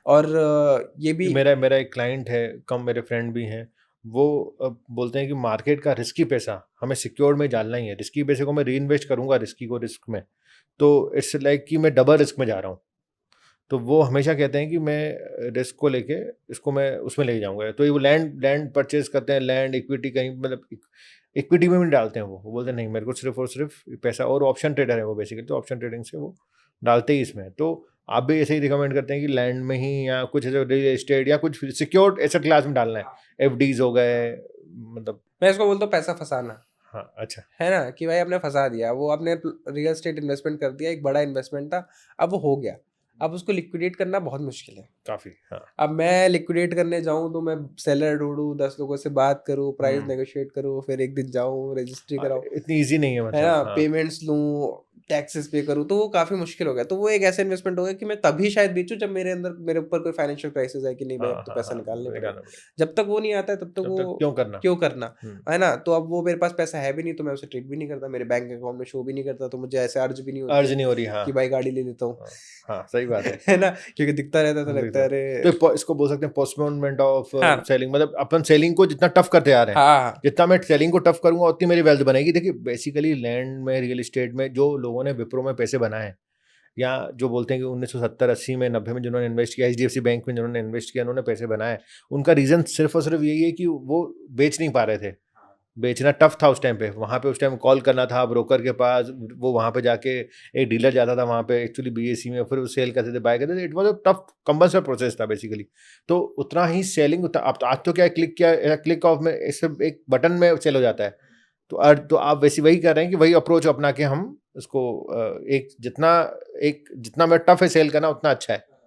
और ये भी मेरा मेरा एक क्लाइंट है, कम मेरे फ्रेंड भी हैं, वो बोलते हैं कि मार्केट का रिस्की पैसा हमें सिक्योर्ड में डालना ही है, रिस्की पैसे को मैं री इन्वेस्ट करूंगा रिस्की को रिस्क में, तो इट्स लाइक कि मैं डबल रिस्क में जा रहा हूँ। तो वो हमेशा कहते हैं कि मैं रिस्क को लेके इसको मैं उसमें लेके जाऊंगा। तो ये वो लैंड लैंड परचेज करते हैं, लैंड इक्विटी कहीं मतलब इक्विटी में भी डालते हैं। वो बोलते हैं नहीं मेरे को सिर्फ और सिर्फ पैसा, और ऑप्शन ट्रेडर है वो बेसिकली, तो ऑप्शन ट्रेडिंग से वो डालते ही इसमें। तो आप भी ऐसे ही रिकमेंड करते हैं कि लैंड में ही या कुछ ऐसे रियल एस्टेट या कुछ सिक्योर्ड एसेट क्लास में डालना है, एफडीज हो गए मतलब? मैं इसको बोलता हूँ पैसा फंसाना, हाँ अच्छा। है ना, कि भाई आपने फंसा दिया, वो आपने रियल एस्टेट इन्वेस्टमेंट कर दिया, एक बड़ा इन्वेस्टमेंट था, अब वो हो गया, अब उसको लिक्विडेट करना बहुत मुश्किल है। काफी हाँ। अब मैं लिक्विडेट करने जाऊं तो मैं सेलर ढूंढूं, 10 लोगों से बात करूं, प्राइस हम्म। नेगोशिएट करूं, फिर एक दिन जाऊं रजिस्ट्री कराऊं, इतनी इजी नहीं है है मतलब, ना, हाँ। पेमेंट्स लूं, टैक्सेस पे करूं, तो वो काफी मुश्किल हो गया। तो वो एक ऐसा इन्वेस्टमेंट हो गया कि मैं तभी शायद बेचूं जब मेरे ऊपर कोई फाइनेंशियल क्राइसिस है कि नहीं भाई हाँ अब तो हाँ पैसा हाँ, निकालने पड़ेगा। निकालना पड़ेगा। जब तक वो नहीं आता है तब तक तब वो तक क्यों करना। क्यों करना, हम्म। है ना। तो अब वो मेरे पास पैसा है भी नहीं तो मैं उसे ट्रीट भी नहीं करता, मेरे बैंक अकाउंट में शो भी नहीं करता, तो मुझे ऐसे अर्ज भी नहीं होती अर्ज है नहीं हो रही, हाँ। कि भाई गाड़ी ले लेता हूँ। हाँ हाँ, सही बात है। है ना, क्योंकि दिखता रहता है तो लगता है बिल्कुल। अरे। तो इसको बोल सकते हैं पोस्टपोनमेंट ऑफ हाँ सेलिंग, मतलब अपन सेलिंग को जितना टफ करते आ रहे हैं, हाँ जितना मैं सेलिंग को टफ करूंगा उतनी मेरी वेल्थ बनेगी। देखिए बेसिकली लैंड में, रियल एस्टेट में जो लोगों ने विप्रो में पैसे बनाए हैं, या जो बोलते हैं कि 1970 80 में 90 में जिन्होंने इन्वेस्ट किया, एचडीएफसी बैंक में जिन्होंने इन्वेस्ट किया, उन्होंने पैसे बनाए, उनका रीजन सिर्फ और सिर्फ यही है कि वो बेच नहीं पा रहे थे। बेचना टफ था उस टाइम पे, वहाँ पे उस टाइम कॉल करना था ब्रोकर के पास, वो वहाँ पे जाके एक डीलर जाता था वहाँ पे एक्चुअली बीएससी में, फिर वो सेल करते थे बाय करते थे। It was a tough compulsion process था बेसिकली। तो उतना ही सेलिंग, अब तो आज तो क्या क्लिक किया, क्लिक ऑफ में इस एक बटन में सेल हो जाता है। तो आप वैसे वही कर रहे हैं कि वही अप्रोच अपना के हम उसको एक जितना मैं टफ है सेल करना उतना अच्छा है।